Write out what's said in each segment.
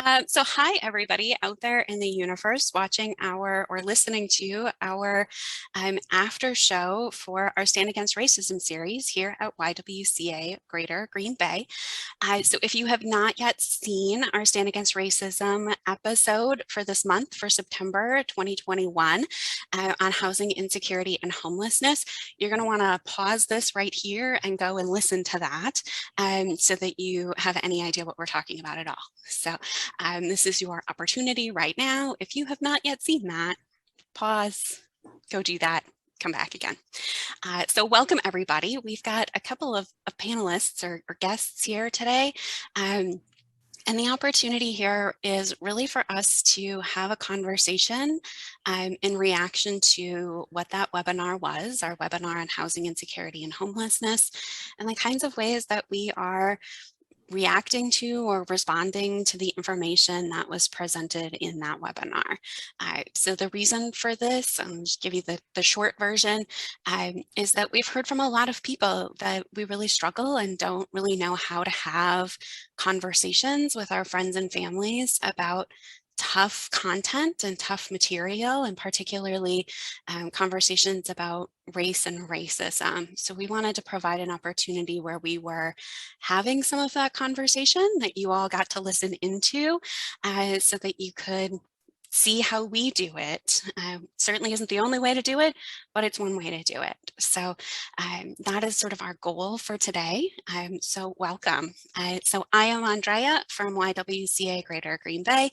So hi, everybody out there in the universe watching or listening to our after show for our Stand Against Racism series here at YWCA Greater Green Bay. So if you have not yet seen our Stand Against Racism episode for this month, for September 2021, on housing insecurity and homelessness, you're going to want to pause this right here and go and listen to that so that you have any idea what we're talking about at all. So this is your opportunity right now. If you have not yet seen that, pause, go do that, come back again. So welcome everybody. We've got a couple of panelists or guests here today. And the opportunity here is really for us to have a conversation in reaction to what that webinar was, our webinar on housing insecurity and homelessness, and the kinds of ways that we are reacting to or responding to the information that was presented in that webinar. So the reason for this, I'll just give you the short version, is that we've heard from a lot of people that we really struggle and don't really know how to have conversations with our friends and families about tough content and tough material, and particularly conversations about race and racism. So we wanted to provide an opportunity where we were having some of that conversation that you all got to listen into so that you could see how we do it. Certainly isn't the only way to do it, but it's one way to do it. So that is sort of our goal for today. So welcome. So I am Andrea from YWCA Greater Green Bay.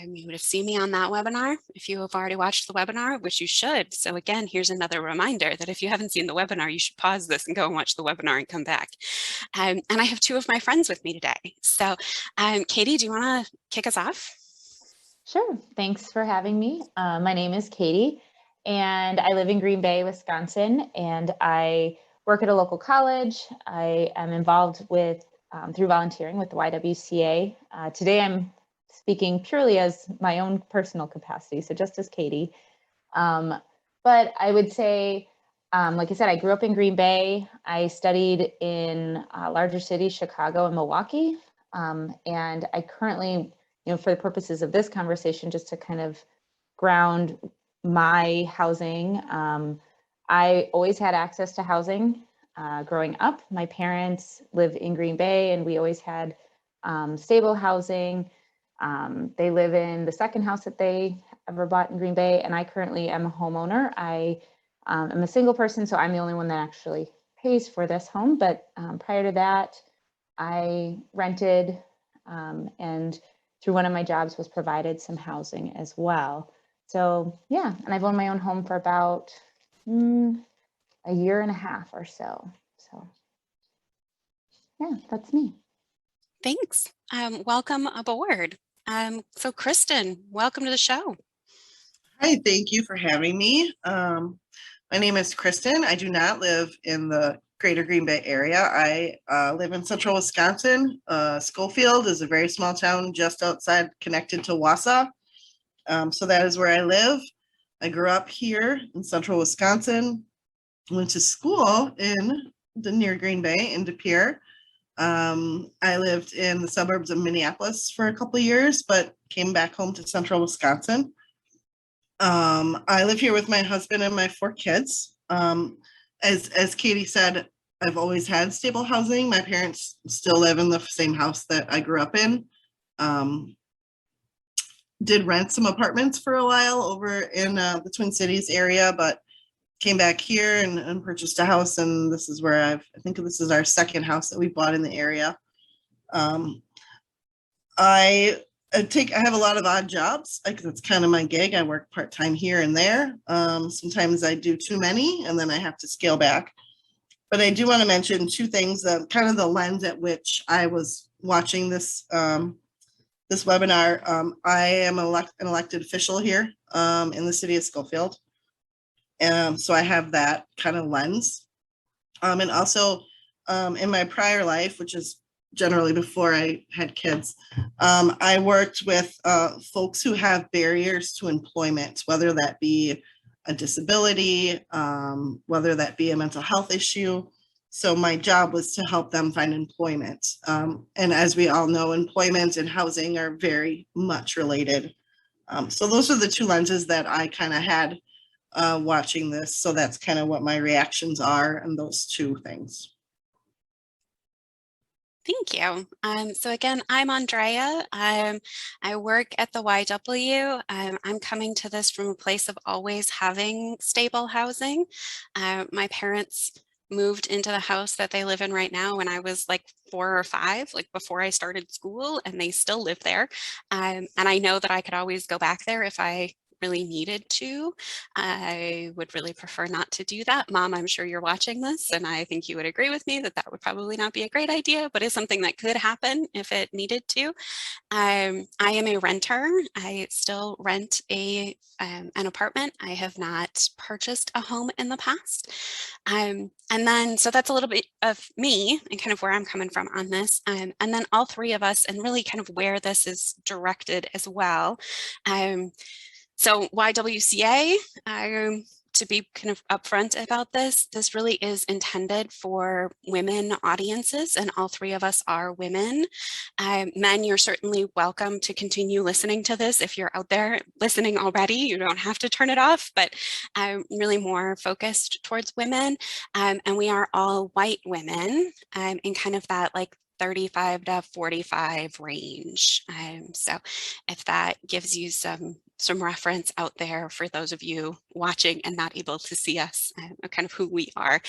You would have seen me on that webinar if you have already watched the webinar, which you should. So again, here's another reminder that if you haven't seen the webinar, you should pause this and go and watch the webinar and come back. And I have two of my friends with me today. So Katie, do you want to kick us off? Sure. Thanks for having me. My name is Katie, and I live in Green Bay, Wisconsin, and I work at a local college. I am involved with, through volunteering with the YWCA. Today I'm speaking purely as my own personal capacity, so just as Katie. But I would say, like I said, I grew up in Green Bay. I studied in larger cities, Chicago and Milwaukee, and I currently, for the purposes of this conversation, just to kind of ground my housing, I always had access to housing growing up. My parents live in Green Bay, and we always had stable housing. They live in the second house that they ever bought in Green Bay, and I currently am a homeowner. I am a single person, so I'm the only one that actually pays for this home. But prior to that, I rented and through one of my jobs was provided some housing as well. So yeah, and I've owned my own home for about a year and a half or so. So yeah, that's me. Thanks. Welcome aboard. So Kristin, welcome to the show. Hi, thank you for having me. My name is Kristin. I do not live in the Greater Green Bay area. I live in central Wisconsin. Schofield is a very small town just outside, connected to Wausau. So that is where I live. I grew up here in central Wisconsin, went to school in near Green Bay in De Pere. I lived in the suburbs of Minneapolis for a couple of years, but came back home to central Wisconsin. I live here with my husband and my 4 kids. As Katie said, I've always had stable housing. My parents still live in the same house that I grew up in. Did rent some apartments for a while over in the Twin Cities area, but came back here and purchased a house. And this is where I think this is our second house that we bought in the area. I have a lot of odd jobs. That's kind of my gig. I work part-time here and there. Sometimes I do too many and then I have to scale back. But I do want to mention 2 things, kind of the lens at which I was watching this this webinar. I am an elected official here in the city of Schofield. So I have that kind of lens. And also in my prior life, which is generally before I had kids, I worked with folks who have barriers to employment, whether that be a disability, whether that be a mental health issue. So my job was to help them find employment. And as we all know, employment and housing are very much related. So those are the two lenses that I kind of had watching this. So that's kind of what my reactions are on those two things. Thank you. So again, I'm Andrea. I work at the YW. I'm coming to this from a place of always having stable housing. My parents moved into the house that they live in right now when I was like 4 or 5, like before I started school, and they still live there. And I know that I could always go back there if I really needed to. I would really prefer not to do that. Mom, I'm sure you're watching this, and I think you would agree with me that that would probably not be a great idea, but it's something that could happen if it needed to. I am a renter. I still rent an apartment. I have not purchased a home in the past. And then, so that's a little bit of me and kind of where I'm coming from on this. And then all three of us, and really kind of where this is directed as well. So YWCA, to be kind of upfront about this, this really is intended for women audiences, and all three of us are women. Men, you're certainly welcome to continue listening to this. If you're out there listening already, you don't have to turn it off, but I'm really more focused towards women. And we are all white women in kind of that like 35 to 45 range. So if that gives you some reference out there for those of you watching and not able to see us, kind of who we are.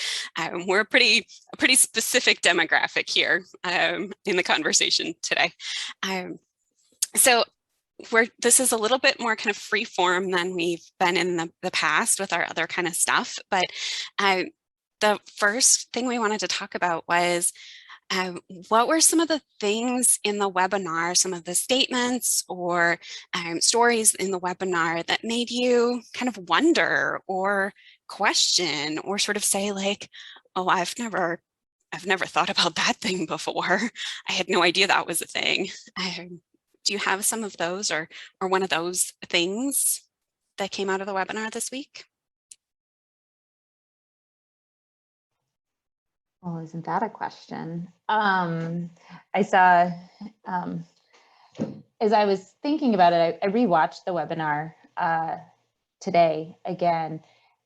We're a pretty specific demographic here in the conversation today. So this is a little bit more kind of free form than we've been in the past with our other kind of stuff. But the first thing we wanted to talk about was what were some of the things in the webinar, some of the statements or stories in the webinar that made you kind of wonder or question or sort of say like, oh, I've never thought about that thing before. I had no idea that was a thing. Do you have some of those or one of those things that came out of the webinar this week? Oh, isn't that a question? I saw, as I was thinking about it, I rewatched the webinar today again,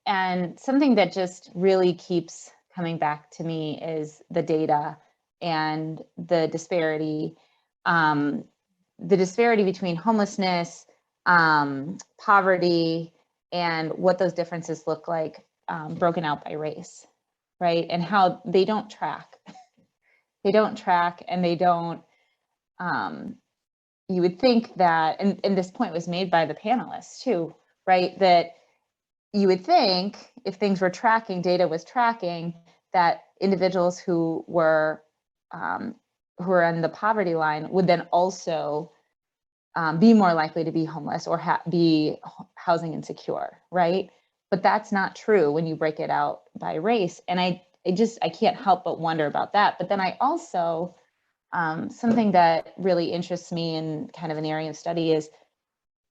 and something that just really keeps coming back to me is the data and the disparity between homelessness, poverty, and what those differences look like broken out by race. Right, and how they don't track. They don't track, and they don't. You would think that, and this point was made by the panelists too, right? That you would think if things were tracking, data was tracking, that individuals who were on the poverty line would then also be more likely to be homeless or be housing insecure, right? But that's not true when you break it out by race. And I can't help but wonder about that. But then I also, something that really interests me in kind of an area of study is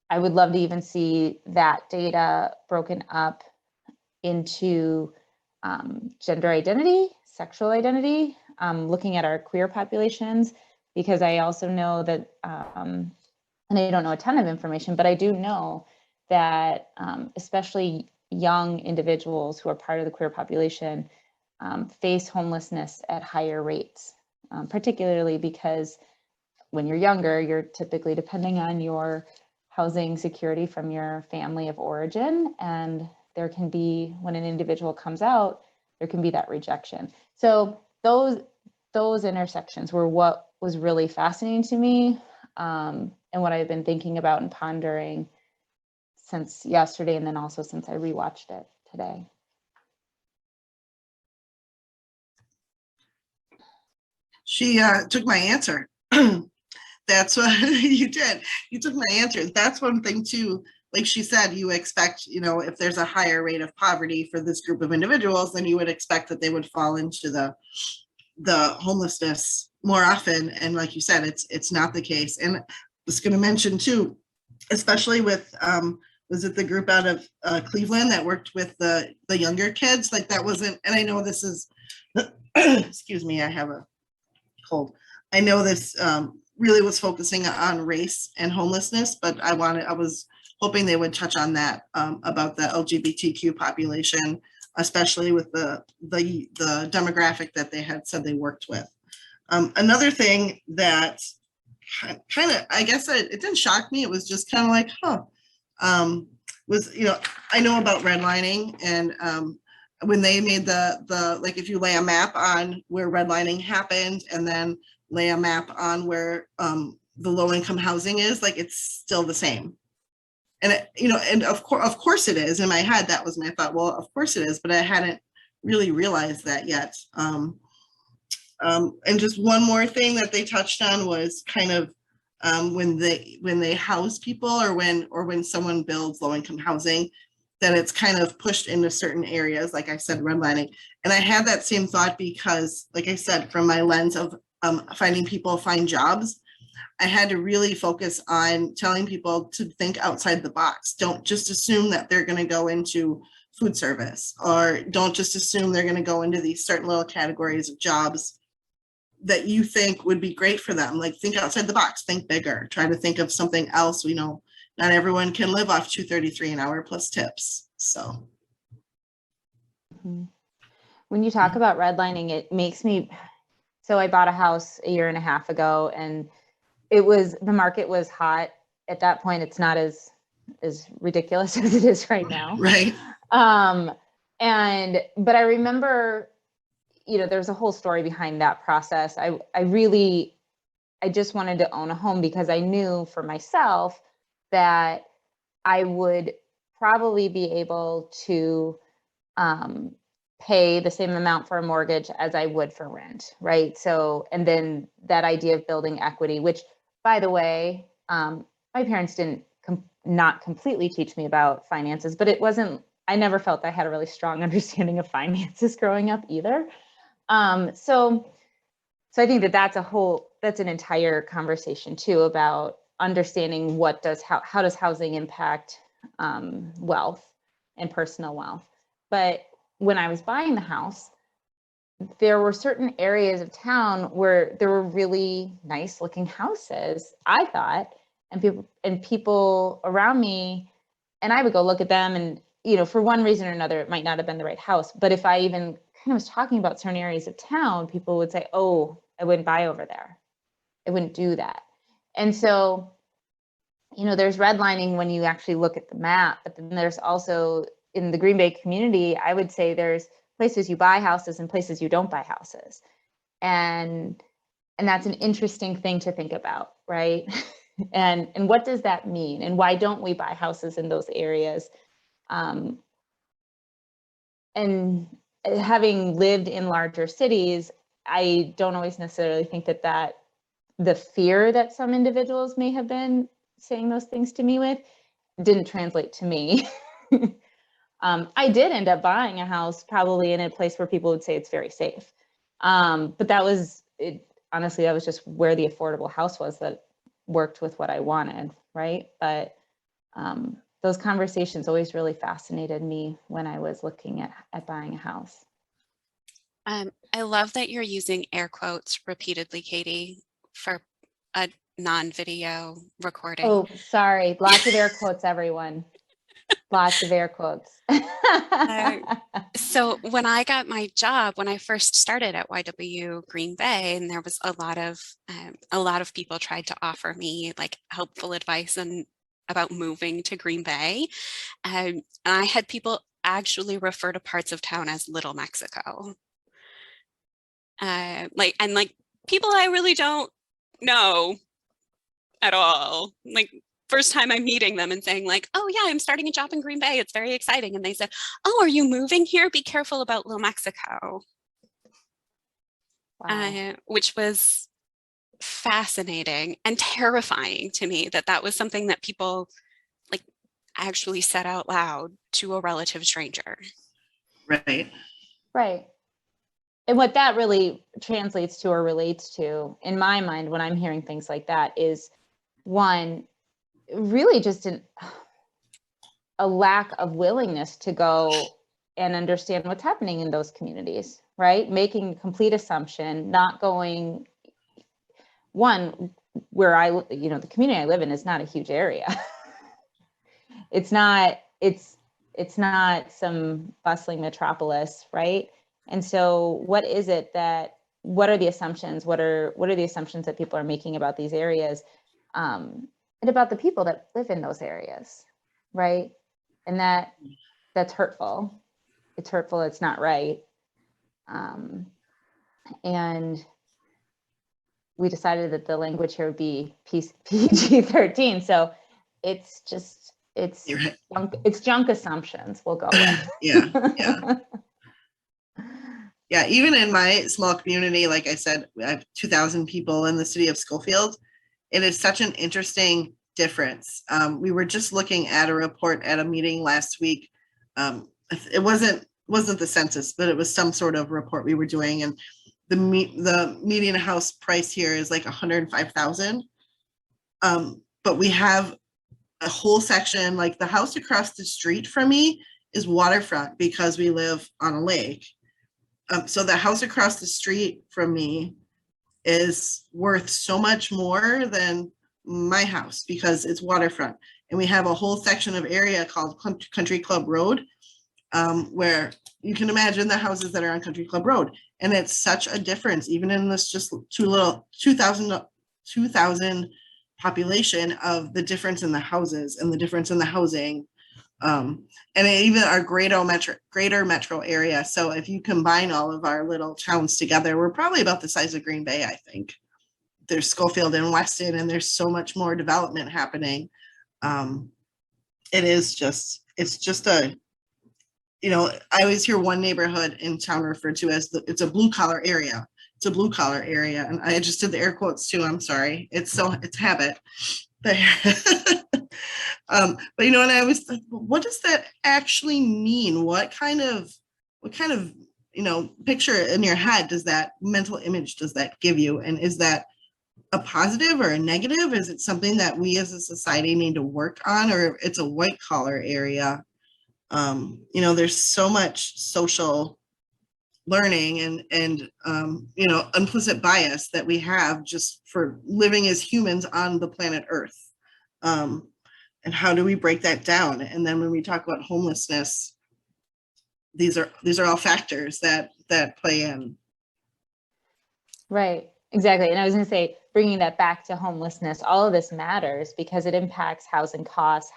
I would love to even see that data broken up into gender identity, sexual identity, looking at our queer populations, because I also know that, and I don't know a ton of information, but I do know that especially young individuals who are part of the queer population face homelessness at higher rates, particularly because when you're younger, you're typically depending on your housing security from your family of origin. And there can be, when an individual comes out, there can be that rejection. So those intersections were what was really fascinating to me, and what I've been thinking about and pondering since yesterday, and then also since I rewatched it today. She took my answer. That's what you did. You took my answer. That's one thing too. Like she said, you expect, if there's a higher rate of poverty for this group of individuals, then you would expect that they would fall into the homelessness more often. And like you said, it's not the case. And I was going to mention too, especially with was it the group out of Cleveland that worked with the younger kids? Like that wasn't, and I know this is excuse me, I have a cold. I know this really was focusing on race and homelessness, but I was hoping they would touch on that about the LGBTQ population, especially with the demographic that they had said they worked with. Another thing that kind of, I guess it didn't shock me. It was just kind of like, was, I know about redlining, and when they made the like, if you lay a map on where redlining happened and then lay a map on where the low income housing is, like, it's still the same. And and of course it is. In my head, that was my thought. Well, of course it is, but I hadn't really realized that yet. And just one more thing that they touched on was kind of when they house people, or when someone builds low income housing, that it's kind of pushed into certain areas, like I said, redlining. And I had that same thought because, like I said, from my lens of finding people find jobs, I had to really focus on telling people to think outside the box. Don't just assume that they're going to go into food service, or don't just assume they're going to go into these certain little categories of jobs that you think would be great for them. Like, think outside the box, think bigger, try to think of something else. We know not everyone can live off $2.33 an hour plus tips. So when you talk about redlining, it makes me, so I bought a house a year and a half ago, and the market was hot at that point. It's not as ridiculous as it is right now. Right. But I remember, there's a whole story behind that process. I just wanted to own a home because I knew for myself that I would probably be able to pay the same amount for a mortgage as I would for rent, right? So, and then that idea of building equity, which, by the way, my parents didn't not completely teach me about finances, but I never felt I had a really strong understanding of finances growing up either. So I think that's an entire conversation too, about understanding how does housing impact wealth and personal wealth. But when I was buying the house, there were certain areas of town where there were really nice looking houses, I thought, and people around me, and I would go look at them, and for one reason or another, it might not have been the right house. But if I even kind of was talking about certain areas of town, people would say, "Oh, I wouldn't buy over there. I wouldn't do that." And so, there's redlining when you actually look at the map, but then there's also, in the Green Bay community, I would say there's places you buy houses and places you don't buy houses. And that's an interesting thing to think about, right? And what does that mean? And why don't we buy houses in those areas? And having lived in larger cities, I don't always necessarily think that the fear that some individuals may have been saying those things to me with didn't translate to me. I did end up buying a house probably in a place where people would say it's very safe. But that was it. Honestly, that was just where the affordable house was that worked with what I wanted, right? But those conversations always really fascinated me when I was looking at buying a house. I love that you're using air quotes repeatedly, Katie, for a non-video recording. Oh, sorry. Lots of air quotes, everyone. Lots of air quotes. So when I got my job, when I first started at YW Green Bay, and there was a lot of people tried to offer me like helpful advice about moving to Green Bay. And I had people actually refer to parts of town as Little Mexico. Like people I really don't know at all. Like, first time I'm meeting them and saying like, "Oh yeah, I'm starting a job in Green Bay. It's very exciting." And they said, "Oh, are you moving here? Be careful about Little Mexico." Wow. Which was fascinating and terrifying to me that was something that people like actually said out loud to a relative stranger. Right. Right. And what that really translates to or relates to, in my mind, when I'm hearing things like that, is one, really just a lack of willingness to go and understand what's happening in those communities, right? Making a complete assumption, not going, one, where the community I live in is not a huge area. It's not some bustling metropolis, right? And so what are the assumptions? What are the assumptions that people are making about these areas, and about the people that live in those areas, right? And that's hurtful. It's hurtful. It's not right. And we decided that the language here would be PG-13. So it's Right. junk assumptions. We'll go with. Yeah. Yeah, even in my small community, like I said, I have 2,000 people in the city of Schofield. It is such an interesting difference. We were just looking at a report at a meeting last week. It wasn't the census, but it was some sort of report we were doing, and the median house price here is like 105,000. But we have a whole section, like the house across the street from me is waterfront because we live on a lake. So the house across the street from me is worth so much more than my house because it's waterfront. And we have a whole section of area called Country Club Road, where you can imagine the houses that are on Country Club Road. And it's such a difference, even in this just 2,000 population, of the difference in the houses and the difference in the housing. And even our greater metro area. So if you combine all of our little towns together, we're probably about the size of Green Bay, I think. There's Schofield and Weston, and there's so much more development happening. It's just I always hear one neighborhood in town referred to as it's a blue collar area. It's a blue collar area. And I just did the air quotes too. I'm sorry. It's habit. But and I was like, what does that actually mean? What kind of picture in your head does that mental image does that give you? And is that a positive or a negative? Is it something that we as a society need to work on, or it's a white collar area? There's so much social learning and implicit bias that we have just for living as humans on the planet Earth. And how do we break that down? And then when we talk about homelessness, these are all factors that play in. Right, exactly. And I was going to say, bringing that back to homelessness, all of this matters because it impacts housing costs,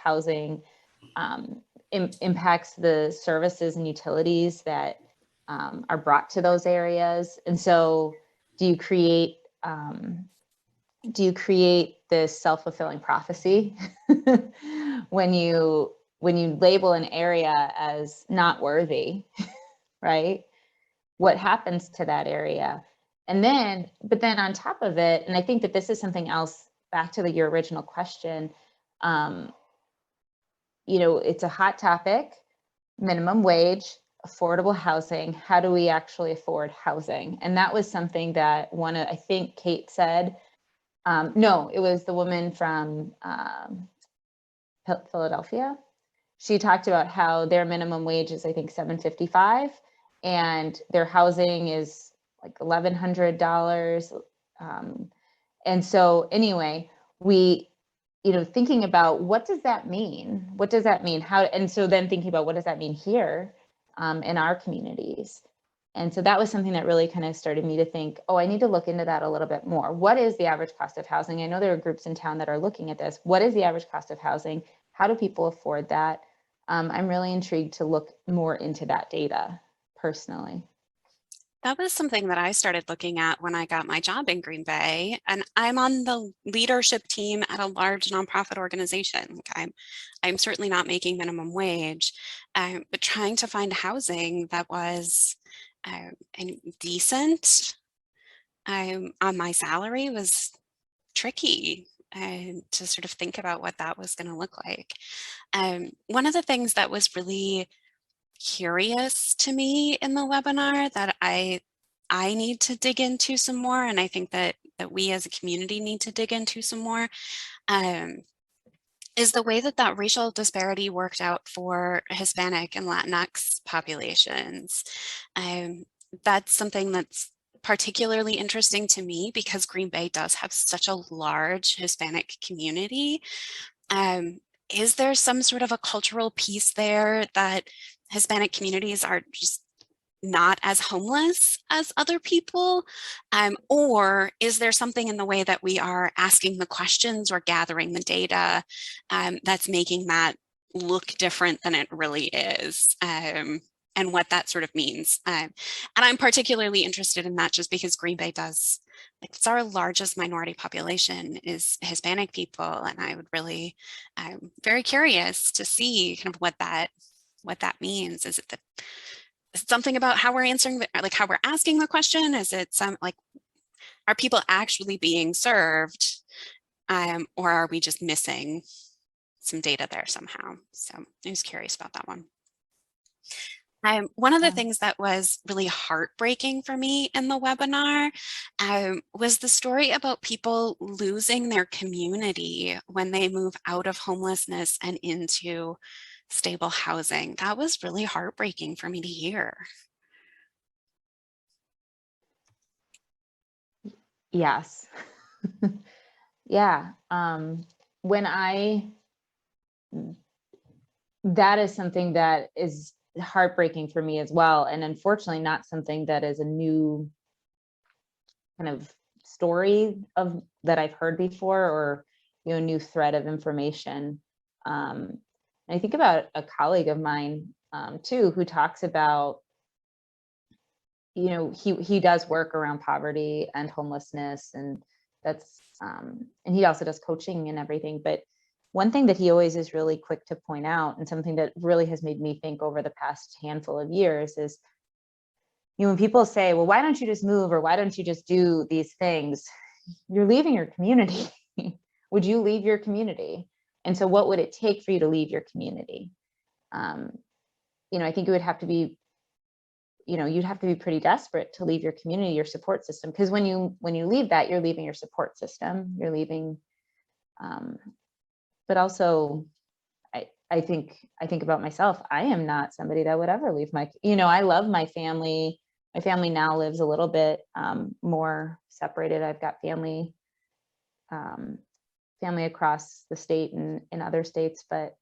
impacts the services and utilities that are brought to those areas. And so do you create this self-fulfilling prophecy when you label an area as not worthy, right? What happens to that area? But then on top of it, and I think that this is something else, back to your original question, it's a hot topic, minimum wage, affordable housing. How do we actually afford housing? And that was something that I think Kate said, no, it was the woman from Philadelphia. She talked about how their minimum wage is, I think, $7.55, and their housing is like $1,100. And so anyway, we, thinking about what does that mean? What does that mean? And so then thinking about what does that mean here in our communities? And so that was something that really kind of started me to think, I need to look into that a little bit more. What is the average cost of housing? I know there are groups in town that are looking at this. What is the average cost of housing? How do people afford that? I'm really intrigued to look more into that data personally. That was something that I started looking at when I got my job in Green Bay, and I'm on the leadership team at a large nonprofit organization. I'm certainly not making minimum wage, but trying to find housing that was decent on my salary was tricky to sort of think about what that was going to look like. One of the things that was really curious to me in the webinar that I need to dig into some more, and I think that we as a community need to dig into some more, is the way that racial disparity worked out for Hispanic and Latinx populations. that's something that's particularly interesting to me because Green Bay does have such a large Hispanic community. Um, is there some sort of a cultural piece there that Hispanic communities are just not as homeless as other people? Or is there something in the way that we are asking the questions or gathering the data that's making that look different than it really is? And what that sort of means. And I'm particularly interested in that just because Green Bay does, like, it's our largest minority population is Hispanic people. And I would really, I'm very curious to see kind of what that means. Is it something about how we're answering, like how we're asking the question? Is it some, like, are people actually being served? Or are we just missing some data there somehow? So I was curious about that one. One of the things that was really heartbreaking for me in the webinar was the story about people losing their community when they move out of homelessness and into stable housing. That was really heartbreaking for me to hear. Yes. Yeah. That is something that is heartbreaking for me as well. And unfortunately, not something that is a new kind of story of that I've heard before, or, new thread of information. And I think about a colleague of mine too, who talks about, he does work around poverty and homelessness, and that's and he also does coaching and everything. But one thing that he always is really quick to point out, and something that really has made me think over the past handful of years, is, when people say, well, why don't you just move, or why don't you just do these things? You're leaving your community. Would you leave your community? And so what would it take for you to leave your community? I think it would have to be, you'd have to be pretty desperate to leave your community, your support system. Because when you leave that, you're leaving your support system, you're leaving, but also I think about myself. I am not somebody that would ever leave I love my family. My family now lives a little bit more separated. I've got family across the state and in other states, but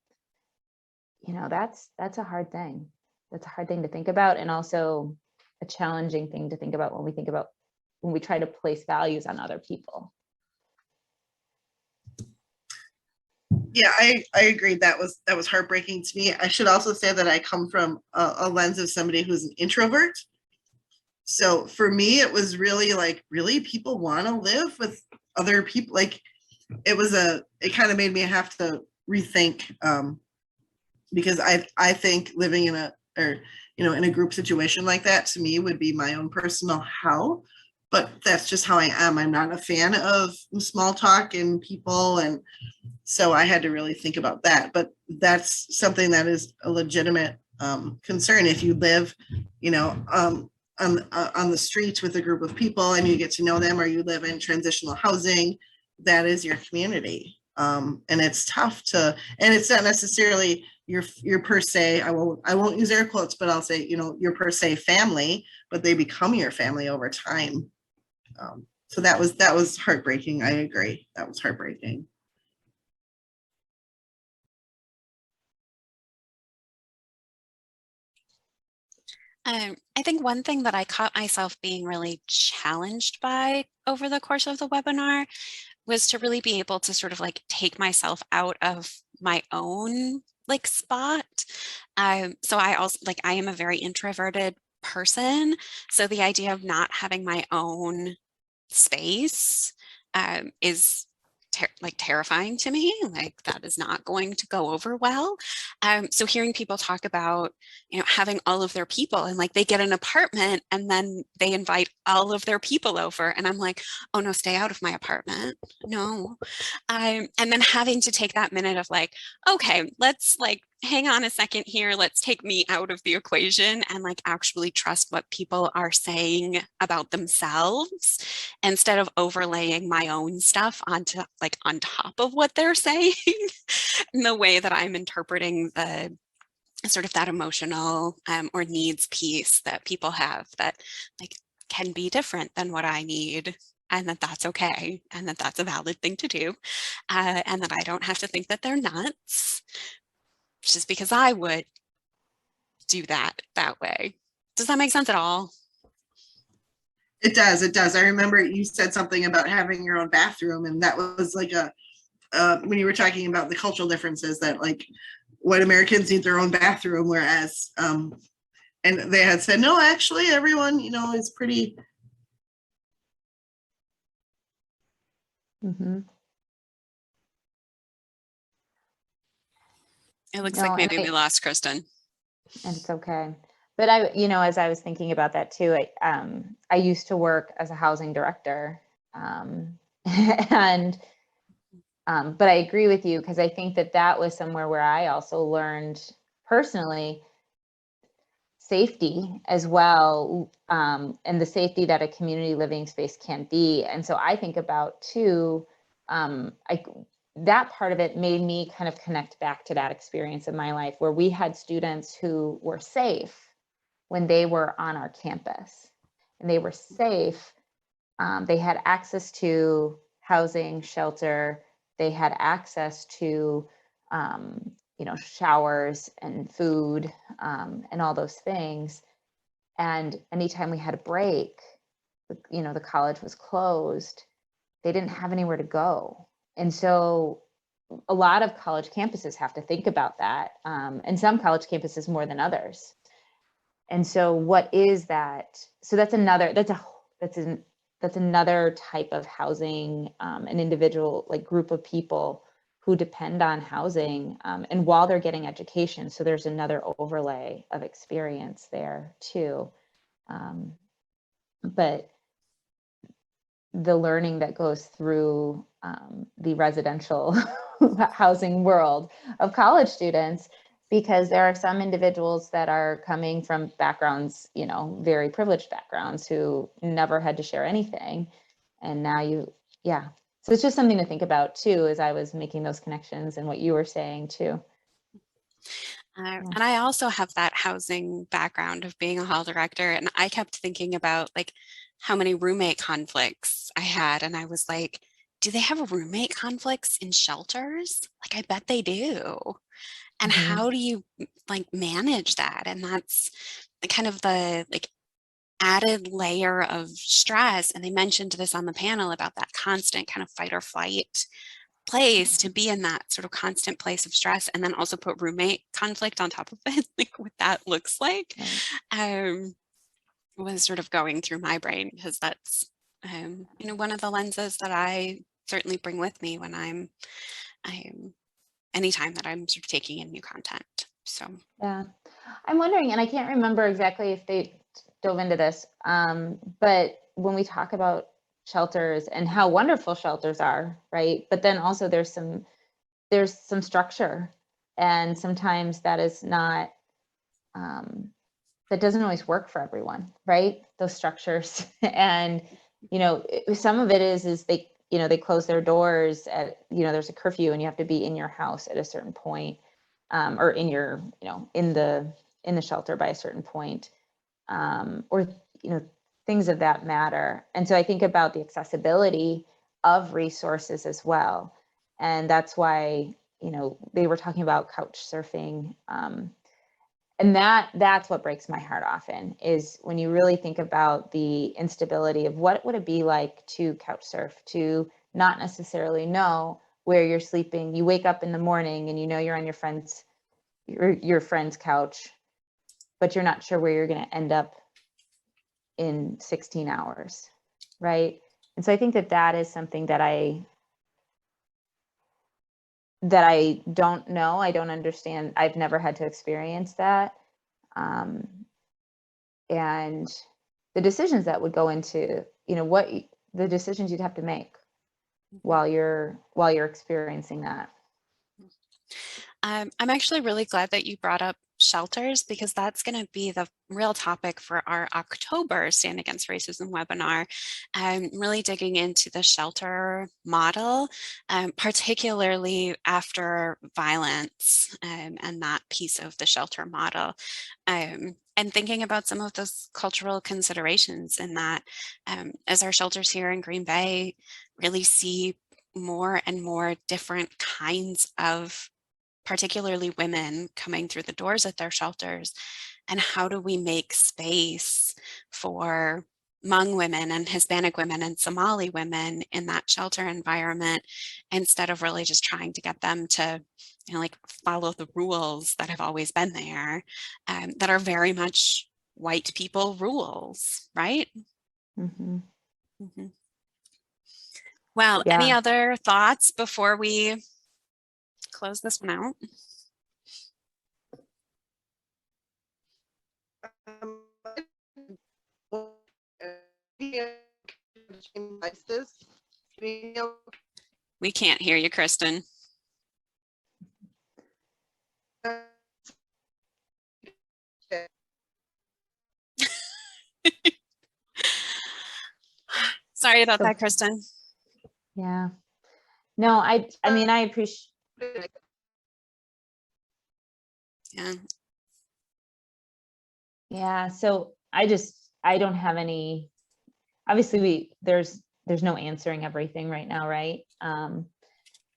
that's a hard thing. That's a hard thing to think about, and also a challenging thing to think about when we try to place values on other people. Yeah, I agree. That was heartbreaking to me. I should also say that I come from a lens of somebody who's an introvert. So for me, it was really like, really, people want to live with other people. Like, it kind of made me have to rethink, because I think living in a group situation like that, to me, would be my own personal hell. But that's just how I am. I'm not a fan of small talk and people, and so I had to really think about that. But that's something that is a legitimate concern. If you live, on the streets with a group of people and you get to know them, or you live in transitional housing, that is your community. And it's tough and it's not necessarily your per se, I won't use air quotes, but I'll say, your per se family, but they become your family over time. So that was heartbreaking. I agree. That was heartbreaking. I think one thing that I caught myself being really challenged by over the course of the webinar was to really be able to sort of like take myself out of my own like spot. So I am a very introverted person. So the idea of not having my own space is terrifying to me. Like, that is not going to go over well. So hearing people talk about, having all of their people, and like they get an apartment and then they invite all of their people over, and I'm like, oh no, stay out of my apartment. No. And then having to take that minute of like, okay, let's like hang on a second here. Let's take me out of the equation and like actually trust what people are saying about themselves, instead of overlaying my own stuff onto like on top of what they're saying in the way that I'm interpreting the sort of that emotional or needs piece that people have that like can be different than what I need, and that that's okay, and that that's a valid thing to do, and that I don't have to think that they're nuts just because I would do that way. Does that make sense at all? It does. It does. I remember you said something about having your own bathroom, and that was like when you were talking about the cultural differences, that like white Americans need their own bathroom, whereas and they had said no, actually everyone is pretty. Mm-hmm. It looks No, like maybe we lost Kristin. and it's okay. But as I was thinking about that too, I used to work as a housing director, and but I agree with you, because I think that was somewhere where I also learned personally safety as well, and the safety that a community living space can be. And so I think about too, that part of it made me kind of connect back to that experience in my life where we had students who were safe when they were on our campus, and they were safe. They had access to housing, shelter. They had access to, showers and food, and all those things. And anytime we had a break, the college was closed. They didn't have anywhere to go. And so a lot of college campuses have to think about that. And some college campuses more than others. And so what is that? So that's another type of housing, an individual like group of people who depend on housing, and while they're getting education. So there's another overlay of experience there too. But the learning that goes through the residential housing world of college students, because there are some individuals that are coming from backgrounds, very privileged backgrounds, who never had to share anything. And now so it's just something to think about too, as I was making those connections and what you were saying too. And I also have that housing background of being a hall director, and I kept thinking about like how many roommate conflicts I had, and I was like, do they have roommate conflicts in shelters? Like, I bet they do. And Mm-hmm. how do you like manage that? And that's kind of the like added layer of stress. And they mentioned this on the panel about that constant kind of fight or flight place, to be in that sort of constant place of stress, and then also put roommate conflict on top of it, like what that looks like, was sort of going through my brain, because that's one of the lenses that I certainly bring with me when I'm anytime that I'm sort of taking in new content. So yeah, I'm wondering, and I can't remember exactly if they dove into this, but when we talk about shelters and how wonderful shelters are, right? But then also there's some structure, and sometimes that is not, that doesn't always work for everyone, right? Those structures. And some of it is they close their doors at, there's a curfew and you have to be in your house at a certain point, or in your, in the shelter by a certain point, or things of that matter. And so I think about the accessibility of resources as well. And that's why, they were talking about couch surfing. And that's what breaks my heart often, is when you really think about the instability of what would it be like to couch surf, to not necessarily know where you're sleeping. You wake up in the morning and you're on your friend's couch, but you're not sure where you're going to end up in 16 hours, right? And so I think that is something that I don't know. I don't understand. I've never had to experience that. And the decisions that would go into, what the decisions you'd have to make while you're experiencing that. I'm actually really glad that you brought up shelters, because that's going to be the real topic for our October Stand Against Racism webinar. Really digging into the shelter model, particularly after violence, and that piece of the shelter model. And thinking about some of those cultural considerations in that, as our shelters here in Green Bay really see more and more different kinds of, particularly women, coming through the doors at their shelters, and how do we make space for Hmong women and Hispanic women and Somali women in that shelter environment, instead of really just trying to get them to, like follow the rules that have always been there, that are very much white people rules, right? Mm-hmm. Mm-hmm. Well, Yeah. any other thoughts before we close this one out? We can't hear you, Kristin. Sorry about that, Kristin. Yeah. No, I mean, I appreciate. Yeah. Yeah. So I don't have any, obviously there's no answering everything right now. Right.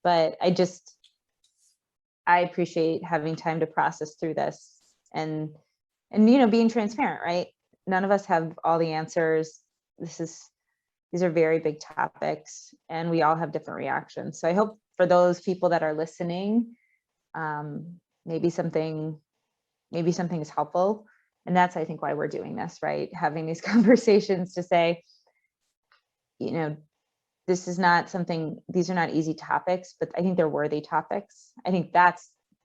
But I appreciate having time to process through this and, being transparent, right? None of us have all the answers. These are very big topics and we all have different reactions. So I hope for those people that are listening, maybe something is helpful. And that's, I think, why we're doing this, right? Having these conversations to say, this is not something, these are not easy topics, but I think they're worthy topics. I think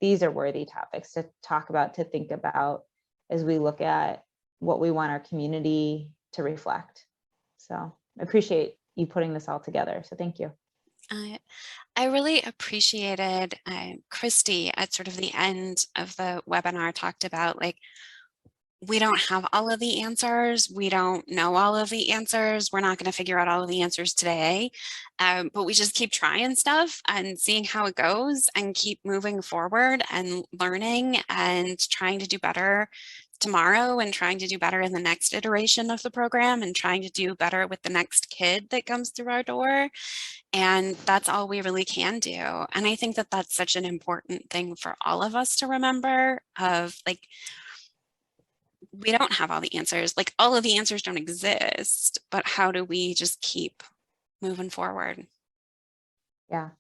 these are worthy topics to talk about, to think about as we look at what we want our community to reflect. So I appreciate you putting this all together. So thank you. I really appreciated Christy at sort of the end of the webinar talked about, like, we don't have all of the answers. We don't know all of the answers. We're not going to figure out all of the answers today, but we just keep trying stuff and seeing how it goes and keep moving forward and learning and trying to do better tomorrow and trying to do better in the next iteration of the program and trying to do better with the next kid that comes through our door. And that's all we really can do. And I think that that's such an important thing for all of us to remember, of like, we don't have all the answers, like all of the answers don't exist, but how do we just keep moving forward? Yeah.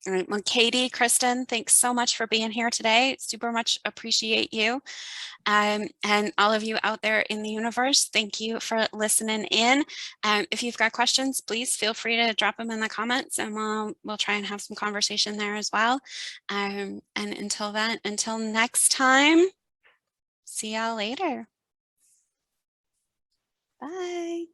All right. Well, Katie, Kristin, thanks so much for being here today. Super much appreciate you. And all of you out there in the universe, thank you for listening in. If you've got questions, please feel free to drop them in the comments and we'll try and have some conversation there as well. And until next time, see y'all later. Bye.